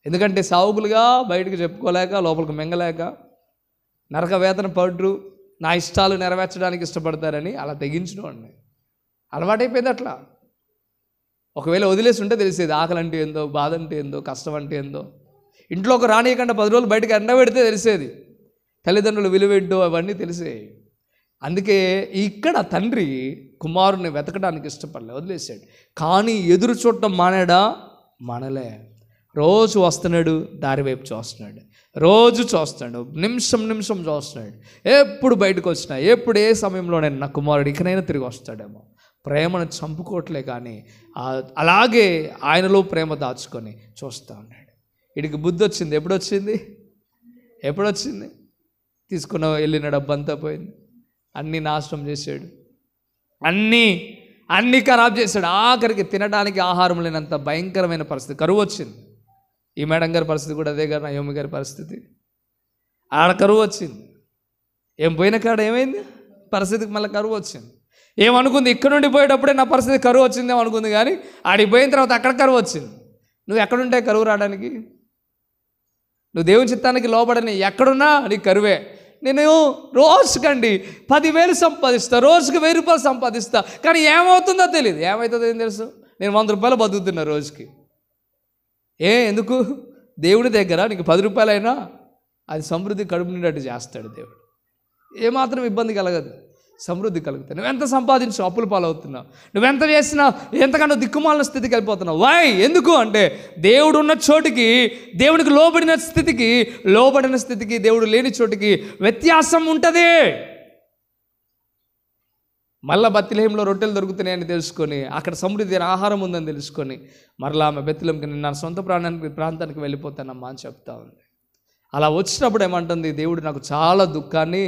ఎందుకంటే సావుకులుగా బయటకు చెప్పుకోలేక, లోపలికి మింగలేక, నరక వేతన పడ్రు నా ఇష్టాలు నెరవేర్చడానికి ఇష్టపడతారని అలా తెగించినవాడిని. అలవాటైపోయింది అట్లా. ఒకవేళ వదిలేసి ఉంటే తెలిసేది ఆకలి అంటే ఏందో, బాధ అంటే ఏందో, కష్టం అంటే ఏందో. ఇంట్లోకి రానియకుండా 10 రోజులు బయటకు ఎండబెడితే తెలిసేది తల్లిదండ్రుల విలువేంటో, అవన్నీ తెలిసేవి. అందుకే ఇక్కడ తండ్రి కుమారుని వెతకడానికి ఇష్టపడలే, వదిలేసాడు. కానీ ఎదురు చూడటం మానేడా? మానలే. రోజు వస్తున్నాడు, దారి వైపు చూస్తున్నాడు, రోజు చూస్తున్నాడు, నిమిషం చూస్తున్నాడు. ఎప్పుడు బయటకు వచ్చినా, ఎప్పుడు ఏ సమయంలో నేను నా కుమారుడు ఇకనైనా తిరిగి వస్తాడేమో. ప్రేమను చంపుకోవట్లే, కానీ అలాగే ఆయనలో ప్రేమ దాచుకొని చూస్తూ ఉన్నాడు. వీడికి బుద్ధి వచ్చింది. ఎప్పుడు వచ్చింది? తీసుకున్న వెళ్ళిన డబ్బంతా పోయింది, అన్నీ నాశనం చేశాడు, అన్నీ ఖరాబ్ చేశాడు. ఆఖరికి తినడానికి ఆహారం లేనంత భయంకరమైన పరిస్థితి, కరువు వచ్చింది. ఈ మేడం గారి పరిస్థితి కూడా అదే గారు, నయోమి గారి పరిస్థితి. ఆడ కరువు వచ్చింది. ఏం పోయిన కాడ ఏమైంది పరిస్థితికి, మళ్ళీ కరువు వచ్చింది. ఏమనుకుంది, ఇక్కడ నుండి పోయేటప్పుడే నా పరిస్థితి కరువు వచ్చిందేమో అనుకుంది, కానీ ఆడికి పోయిన తర్వాత అక్కడ కరువు వచ్చింది. నువ్వు ఎక్కడుంటే కరువు రావడానికి? నువ్వు దేవుని చిత్తానికి లోబడని ఎక్కడున్నా నీకు కరువే. నేను రోజుకండి 10,000 సంపాదిస్తా, రోజుకి 1,000 రూపాయలు సంపాదిస్తా, కానీ ఏమవుతుందో తెలియదు. ఏమవుతుందో ఏం తెలుసు, నేను 100 రూపాయలు బతుకుతున్నా రోజుకి. ఎందుకు? దేవుడి దగ్గర నీకు 10 రూపాయలైనా అది సమృద్ధి కడుపు నిండట్టు చేస్తాడు దేవుడు. ఏమాత్రం ఇబ్బంది కలగదు, సమృద్ధి కలుగుతాయి. నువ్వెంత సంపాదించు అప్పుల పాలవుతున్నావు, నువ్వెంత చేసినా ఎంతకన్నా దిక్కుమాలిన స్థితికి వెళ్ళిపోతున్నావు. ఎందుకు అంటే దేవుడు ఉన్న చోటికి, దేవుడికి లోబడిన స్థితికి దేవుడు లేని చోటికి వ్యత్యాసం ఉంటుంది. మళ్ళా బెత్లెహేంలో రొట్టెలు దొరుకుతున్నాయని తెలుసుకొని, అక్కడ సమృద్ధి ఆహారం ఉందని తెలుసుకొని మరలా ఆమె బెత్లెహేంకి నేను నా సొంత ప్రాంతానికి వెళ్ళిపోతానమ్మా అని చెప్తా ఉంది. అలా వచ్చినప్పుడు ఏమంటుంది, దేవుడు నాకు చాలా దుఃఖాన్ని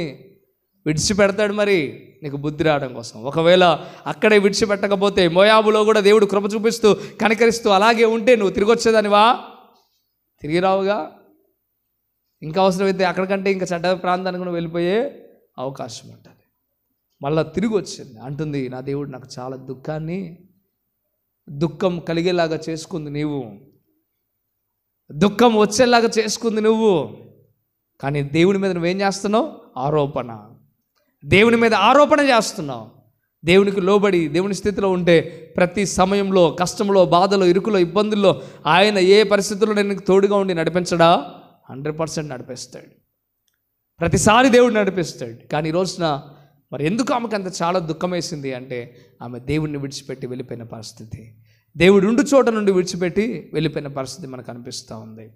విడిచిపెడతాడు, మరి నీకు బుద్ధి రావడం కోసం. ఒకవేళ అక్కడే విడిచిపెట్టకపోతే మోయాబులో కూడా దేవుడు కృప చూపిస్తూ కనికరిస్తూ అలాగే ఉంటే నువ్వు తిరిగి వచ్చేదానివా? తిరిగి రావుగా. ఇంకా అవసరమైతే అక్కడికంటే ఇంకా చెడ్డ ప్రాంతానికి కూడా వెళ్ళిపోయే అవకాశం ఉంటుంది. మళ్ళీ తిరిగి వచ్చింది, అంటుంది నా దేవుడు నాకు చాలా దుఃఖం కలిగేలాగా చేసుకుంది నీవు, దుఃఖం వచ్చేలాగా చేసుకుంది నువ్వు. కానీ దేవుని మీద నువ్వేం చేస్తున్నావు? దేవుని మీద ఆరోపణ చేస్తున్నావు. దేవునికి లోబడి దేవుని స్థితిలో ఉంటే ప్రతి సమయంలో, కష్టంలో, బాధలో, ఇరుకులో, ఇబ్బందుల్లో ఆయన ఏ పరిస్థితుల్లో నేను తోడుగా ఉండి నడిపించడా? 100% నడిపిస్తాడు. ప్రతిసారి దేవుడు నడిపిస్తాడు. కానీ ఈ రోజున మరి ఎందుకు ఆమెకు అంత చాలా దుఃఖం వేసింది అంటే, ఆమె దేవుడిని విడిచిపెట్టి వెళ్ళిపోయిన పరిస్థితి, దేవుడు ఉండు చోట నుండి విడిచిపెట్టి వెళ్ళిపోయిన పరిస్థితి మనకు అనిపిస్తూ ఉంది.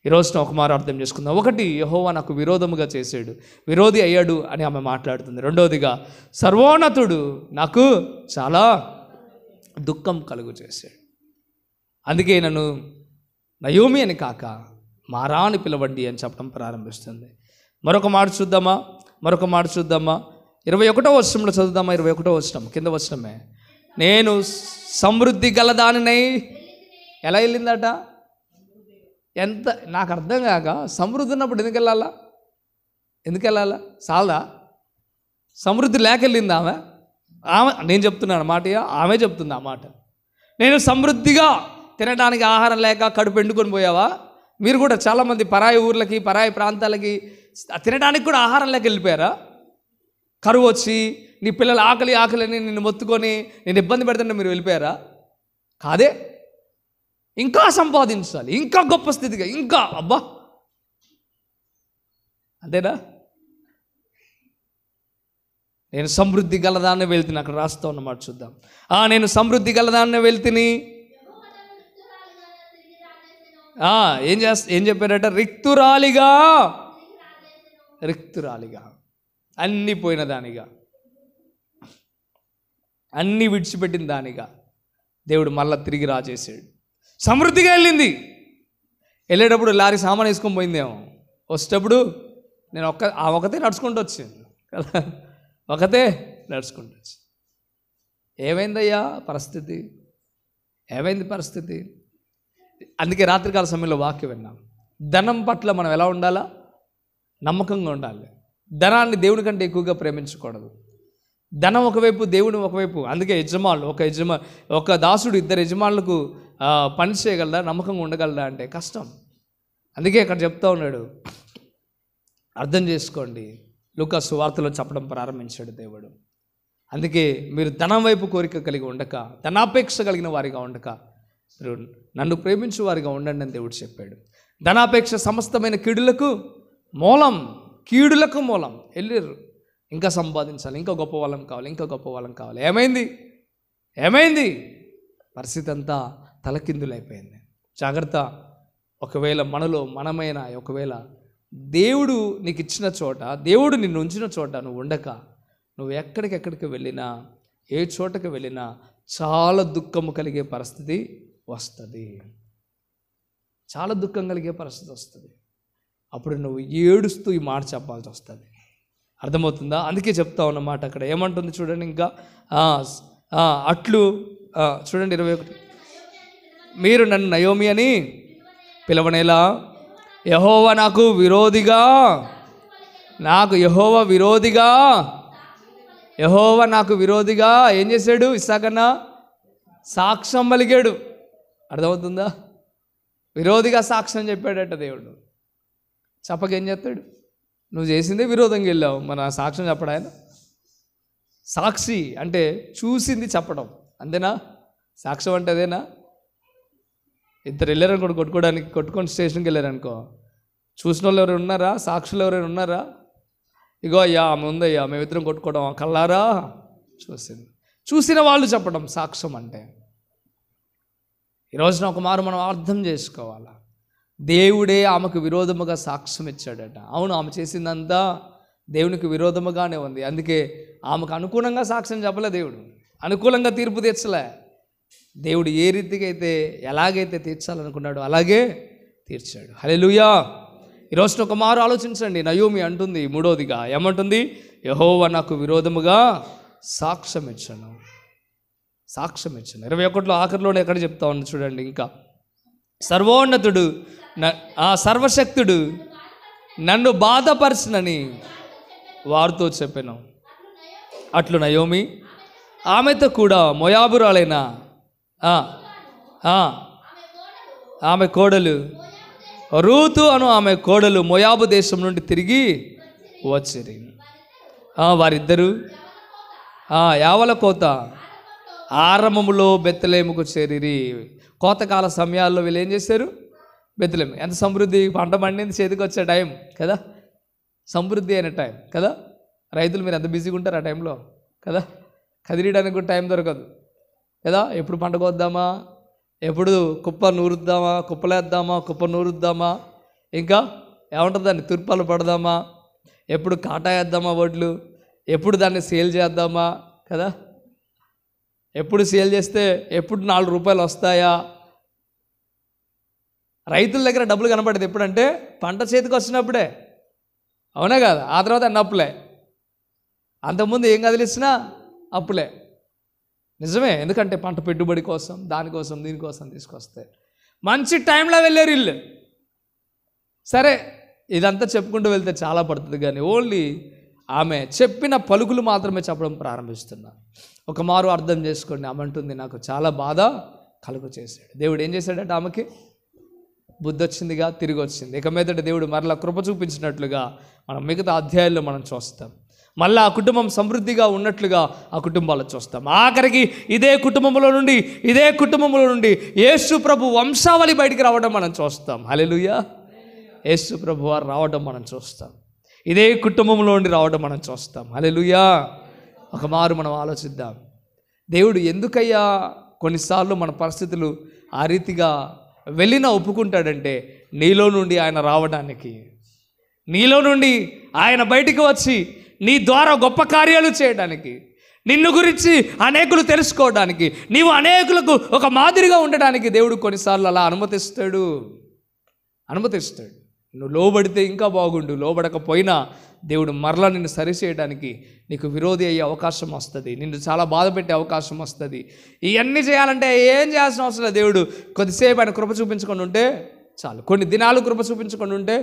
ఈ రోజున ఒక మారు అర్థం చేసుకుందాం. ఒకటి, యెహోవా నాకు విరోధముగా చేశాడు, విరోధి అయ్యాడు అని ఆమె మాట్లాడుతుంది. రెండవదిగా, సర్వోన్నతుడు నాకు చాలా దుఃఖం కలుగు చేశాడు. అందుకే నన్ను నయోమి అని కాక మారా అని పిలవండి అని చెప్పడం ప్రారంభిస్తుంది. మరొక మాట చూద్దామా? 21వ వచనంలో చదువుదామా? 21వ వచనం కింద వచనమే, నేను సమృద్ధి గలదానినై ఎలా వెళ్ళిందట? ఎంత నాకు అర్థం కాక, సమృద్ధి ఉన్నప్పుడు ఎందుకు వెళ్ళాలా? ఎందుకు వెళ్ళాలా? చాలదా? సమృద్ధి లేక వెళ్ళింది ఆమె. నేను చెప్తున్నాను మాట, ఆమె చెప్తుంది ఆ మాట. నేను సమృద్ధిగా తినడానికి ఆహారం లేక కడుపు ఎండుకొని పోయావా? మీరు కూడా చాలామంది పరాయి ఊర్లకి, పరాయి ప్రాంతాలకి తినడానికి కూడా ఆహారం లేక వెళ్ళిపోయారా? కరువు వచ్చి నీ పిల్లలు ఆకలి అని నిన్ను మొత్తుకొని నేను ఇబ్బంది పెడుతుంటే మీరు వెళ్ళిపోయారా? కాదే, ఇంకా సంపాదించాలి, ఇంకా గొప్ప స్థితిగా, ఇంకా అబ్బా, అంతేనా? నేను సమృద్ధి గలదాన్ని వెళ్తుని, అక్కడ రాస్తా ఉన్నమాట చూద్దాం. నేను సమృద్ధి గలదాన్ని వెళ్తుని. ఏం చెప్పారట? రిక్తురాలిగా అన్నీ పోయిన దానిగా, అన్నీ విడిచిపెట్టిన దానిగా దేవుడు మళ్ళా తిరిగి రాజేసాడు. సమృద్ధిగా వెళ్ళింది. వెళ్ళేటప్పుడు లారీ సామాన్ వేసుకొని పోయిందేమో, వచ్చేటప్పుడు నేను ఒకతే నడుచుకుంటూ వచ్చింది కదా, ఒకతే నడుచుకుంటూ వచ్చి. ఏమైందయ్యా పరిస్థితి? ఏమైంది పరిస్థితి? అందుకే రాత్రికాల సమయంలో వాక్యం విన్నాం. ధనం పట్ల మనం ఎలా ఉండాలా? నమ్మకంగా ఉండాలి. ధనాన్ని దేవుని కంటే ఎక్కువగా ప్రేమించకూడదు. ధనం ఒకవైపు, దేవుని ఒకవైపు. అందుకే ఒక దాసుడు ఇద్దరు యజమానులకు పని చేయగలడా, నమ్మకంగా ఉండగలడా అంటే కష్టం. అందుకే అక్కడ చెప్తా ఉన్నాడు, అర్థం చేసుకోండి. లూకా సువార్తలో చెప్పడం ప్రారంభించాడు దేవుడు. అందుకే మీరు ధనం వైపు కోరిక కలిగి ఉండక, ధనాపేక్ష కలిగిన వారిగా ఉండక, మీరు నన్ను ప్రేమించు వారిగా ఉండండి అని దేవుడు చెప్పాడు. ధనాపేక్ష సమస్తమైన కీడులకు మూలం, కీడులకు మూలం. వెళ్ళారు, ఇంకా సంపాదించాలి, ఇంకా గొప్ప వాళ్ళం కావాలి, ఇంకా గొప్ప వాళ్ళం కావాలి. ఏమైంది? పరిస్థితి అంతా తలకిందులైపోయింది. జాగ్రత్త. ఒకవేళ మనమైన ఒకవేళ దేవుడు నీకు ఇచ్చిన చోట, దేవుడు నిన్ను ఉంచిన చోట నువ్వు ఉండక, నువ్వు ఎక్కడికెక్కడికి వెళ్ళినా, ఏ చోటకి వెళ్ళినా చాలా దుఃఖము కలిగే పరిస్థితి వస్తుంది. చాలా దుఃఖం కలిగే పరిస్థితి వస్తుంది. అప్పుడు నువ్వు ఏడుస్తూ ఈ మాట చెప్పాల్సి వస్తుంది. అర్థమవుతుందా? అందుకే చెప్తా ఉన్నమాట అక్కడ ఏమంటుంది చూడండి. ఇంకా అట్లు చూడండి 21. మీరు నన్ను నయోమి అని పిలవనేలా, యెహోవా నాకు విరోధిగా ఏం చేశాడు? ఇస్సాకన్నా సాక్ష్యం పలికాడు. అర్థమవుతుందా? విరోధిగా సాక్ష్యం చెప్పాడట దేవుడు. చెప్పకేం చేస్తాడు? నువ్వు చేసిందే విరోధంగా వెళ్ళావు, మన సాక్ష్యం చెప్పడం ఆయన. సాక్షి అంటే చూసింది చెప్పడం, అంతేనా? సాక్ష్యం అంటే అదేనా? ఇద్దరు వెళ్ళారనుకో కొట్టుకొని స్టేషన్కి వెళ్ళారనుకో, చూసిన వాళ్ళు ఎవరైనా ఉన్నారా? సాక్షులు ఎవరైనా ఉన్నారా? ఇగో అయ్యా ఆమె ఉందయ్యా, మేమిద్దరం కొట్టుకోవడం కల్లారా చూసిన వాళ్ళు చెప్పడం సాక్ష్యం అంటే. ఈరోజున ఒక మారు మనం అర్థం చేసుకోవాలా, దేవుడే ఆమెకు విరోధముగా సాక్ష్యం ఇచ్చాడట. అవును, ఆమె చేసిందంతా దేవునికి విరోధముగానే ఉంది. అందుకే ఆమెకు అనుకూలంగా సాక్ష్యం చెప్పలే దేవుడు, అనుకూలంగా తీర్పు తీర్చలే. దేవుడు ఏ రీతిగా అయితే ఎలాగైతే తీర్చాలనుకున్నాడో అలాగే తీర్చాడు. హల్లెలూయా. ఈరోజున ఒక మారు ఆలోచించండి. నయోమి అంటుంది మూడోదిగా, ఏమంటుంది? యెహోవా నాకు విరోధముగా సాక్ష్యం ఇచ్చాను. 21లో ఆఖరిలోనే ఎక్కడ చెప్తా ఉన్నా చూడండి. ఇంకా సర్వోన్నతుడు, సర్వశక్తుడు నన్ను బాధపరచునని వారితో చెప్పాను. అట్లు నయోమి ఆమెతో కూడా మోయాబురాలైన ఆమె కోడలు రూతు అను ఆమె కోడలు మోయాబు దేశం నుండి తిరిగి వచ్చిరి. వారిద్దరూ యావల కోత ఆరంభములో బెత్లెహేముకు చేరిరి. కోతకాల సమయాల్లో వీళ్ళు ఏం చేశారు? బెత్లెహేము. ఎంత సమృద్ధి, పంట పండింది, చేతికి వచ్చే టైం కదా, సమృద్ధి అయిన టైం కదా. రైతులు మీరు ఎంత బిజీగా ఉంటారు ఆ టైంలో కదా, కదిలియడానికి కూడా టైం దొరకదు కదా. ఎప్పుడు పంట కోద్దామా, ఎప్పుడు కుప్ప నూరుద్దామా, ఇంకా ఏమంటుంది దాన్ని తుర్పాలు పడదామా, ఎప్పుడు కాటా వేద్దామా వడ్లు, ఎప్పుడు దాన్ని సేల్ చేద్దామా కదా, ఎప్పుడు సేల్ చేస్తే ఎప్పుడు 4 రూపాయలు వస్తాయా. రైతుల దగ్గర డబ్బులు కనపడేది ఎప్పుడంటే పంట చేతికి వచ్చినప్పుడే, అవునా కదా. ఆ తర్వాత అన్ని అప్పులే, అంతకుముందు ఏం కదిలిచ్చినా అప్పులే. నిజమే, ఎందుకంటే పంట పెట్టుబడి కోసం, దానికోసం, దీనికోసం తీసుకొస్తే మంచి టైంలో వెళ్ళారు వీళ్ళు. సరే, ఇదంతా చెప్పుకుంటూ వెళ్తే చాలా పడుతుంది, కానీ ఓన్లీ ఆమె చెప్పిన పలుకులు మాత్రమే చెప్పడం ప్రారంభిస్తున్నాను. ఒక మారు అర్థం చేసుకోండి. ఆమె అంటుంది, నాకు చాలా బాధ కలుగు చేశాడు. దేవుడు ఏం చేశాడంటే ఆమెకి బుద్ధి వచ్చిందిగా, తిరిగి వచ్చింది. ఇక మీదట దేవుడు మరలా కృప చూపించినట్లుగా మనం మిగతా అధ్యాయాల్లో మనం చూస్తాం. మళ్ళీ ఆ కుటుంబం సమృద్ధిగా ఉన్నట్లుగా ఆ కుటుంబాలు చూస్తాం. ఆఖరికి ఇదే కుటుంబంలో నుండి యేసు ప్రభు వంశావళి బయటికి రావడం మనం చూస్తాం. హల్లెలూయా. యేసు ప్రభు వారు రావడం మనం చూస్తాం. ఇదే కుటుంబంలో నుండి రావడం మనం చూస్తాం. హల్లెలూయా. ఒక మారు మనం ఆలోచిద్దాం, దేవుడు ఎందుకయ్యా కొన్నిసార్లు మన పరిస్థితులు ఆ రీతిగా వెళ్ళినా ఒప్పుకుంటాడంటే, నీలో నుండి ఆయన రావడానికి, నీలో నుండి ఆయన బయటికి వచ్చి నీ ద్వారా గొప్ప కార్యాలు చేయడానికి, నిన్ను గురించి అనేకులు తెలుసుకోవడానికి, నీవు అనేకులకు ఒక మాదిరిగా ఉండడానికి దేవుడు కొన్నిసార్లు అలా అనుమతిస్తాడు. నువ్వు లోబడితే ఇంకా బాగుండు, లోబడకపోయినా దేవుడు మరలా నిన్ను సరిచేయడానికి నీకు విరోధి అయ్యే అవకాశం వస్తుంది, నిన్ను చాలా బాధ పెట్టే అవకాశం వస్తుంది. ఇవన్నీ చేయాలంటే ఏం చేయాల్సిన అవసరం లేదు. దేవుడు కొద్దిసేపు ఆయన కృప చూపించుకొని ఉంటే చాలు, కొన్ని దినాలు కృప చూపించుకొని ఉంటే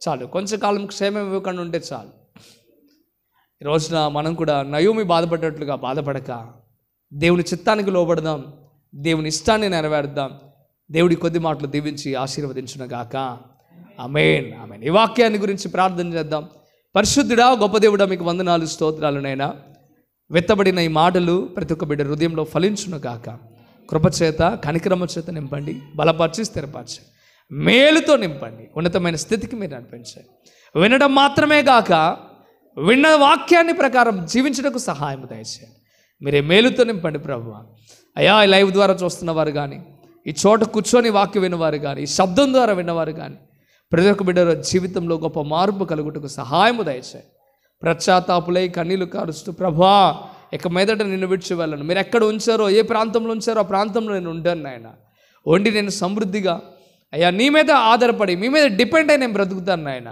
చాలు, కొంచెం కాలం క్షేమం ఇవ్వకుండా ఉంటే చాలు. ఈ రోజున మనం కూడా నయోమి బాధపడ్డట్లుగా బాధపడక దేవుని చిత్తానికి లోబడదాం, దేవుని ఇష్టాన్ని నెరవేర్దాం. దేవుడి కొద్ది మాటలు దీవించి ఆశీర్వదించునుగాక. ఆమేన్, ఆమేన్. ఈ వాక్యాన్ని గురించి ప్రార్థన చేద్దాం. పరిశుద్ధుడా, గొప్ప దేవుడా, మీకు వందనాలు, స్తోత్రాలునైనా. వెత్తబడిన ఈ మాటలు ప్రతి ఒక్క బిడ్డ హృదయంలో ఫలించునుగాక. కృపచేత, కనికరమ చేత నింపండి, బలపరిచి స్థిరపరచండి, మేలుతో నింపండి, ఉన్నతమైన స్థితికి మీరు నడిపించండి. వినడం మాత్రమే కాక విన్న వాక్యాన్ని ప్రకారం జీవించడానికి సహాయం దయచేయండి. మీరే మేలుతో నింపండి ప్రభువా. అయ్యా, ఈ లైవ్ ద్వారా చూస్తున్న వారు కానీ, ఈ చోట కూర్చొని వాక్యం విన్నవారు కానీ, ఈ శబ్దం ద్వారా విన్నవారు కానీ, ప్రతి ఒక్క బిడ్డ జీవితంలో గొప్ప మార్పు కలుగుటకు సహాయము దయచేయండి. పశ్చాత్తాపులై కన్నీళ్లు కారుస్తూ, ప్రభువా ఇక మీదట నిన్ను విడిచి వెళ్ళను, మీరు ఎక్కడ ఉంచారో, ఏ ప్రాంతంలో ఉంచారో ఆ ప్రాంతంలో నేను ఉంటాను నాయన. వండి నేను సమృద్ధిగా అయ్యా నీ మీద ఆధారపడి, మీ మీద డిపెండ్ అయి నేను బ్రతుకుతాను నాయన.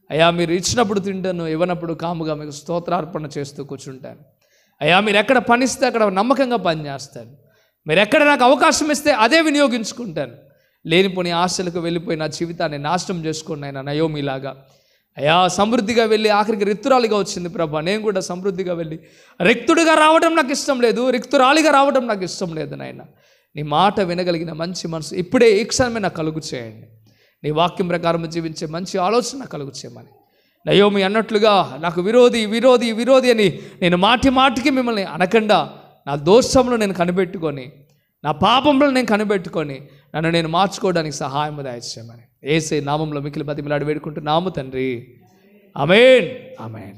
అయ్యా, మీరు ఇచ్చినప్పుడు తింటాను, ఇవ్వనప్పుడు కాముగా మీకు స్తోత్రార్పణ చేస్తూ కూర్చుంటాను. అయ్యా, మీరు ఎక్కడ పనిస్తే అక్కడ నమ్మకంగా పనిచేస్తాను. మీరు ఎక్కడ నాకు అవకాశం ఇస్తే అదే వినియోగించుకుంటాను. లేనిపోని ఆశలకు వెళ్ళిపోయి నా జీవితాన్ని నాశనం చేసుకోండి ఆయన నయోమిలాగా. అయ్యా, సమృద్ధిగా వెళ్ళి ఆఖరికి రిక్తురాలిగా వచ్చింది ప్రభా. నేను కూడా సమృద్ధిగా వెళ్ళి రిక్తుడిగా రావడం నాకు ఇష్టం లేదు, రిక్తురాలిగా రావడం నాకు ఇష్టం లేదు నాయన. నీ మాట వినగలిగిన మంచి మనసు ఇప్పుడే ఈ క్షణమే నాకు కలుగు చేయండి. నీ వాక్యం ప్రకారం జీవించే మంచి ఆలోచన కలుగు చేయమని. నయోమి అన్నట్లుగా నాకు విరోధి అని నేను మాటికి మిమ్మల్ని అనకుండా, నా దోషంలో నేను కనిపెట్టుకొని, నా పాపంలో నేను కనిపెట్టుకొని నన్ను నేను మార్చుకోవడానికి సహాయం దయచేయమని యేసయ్య నామంలో మిక్కిలి బతిమిలాడి వేడుకుంటున్నాము తండ్రి. ఆమేన్, ఆమేన్.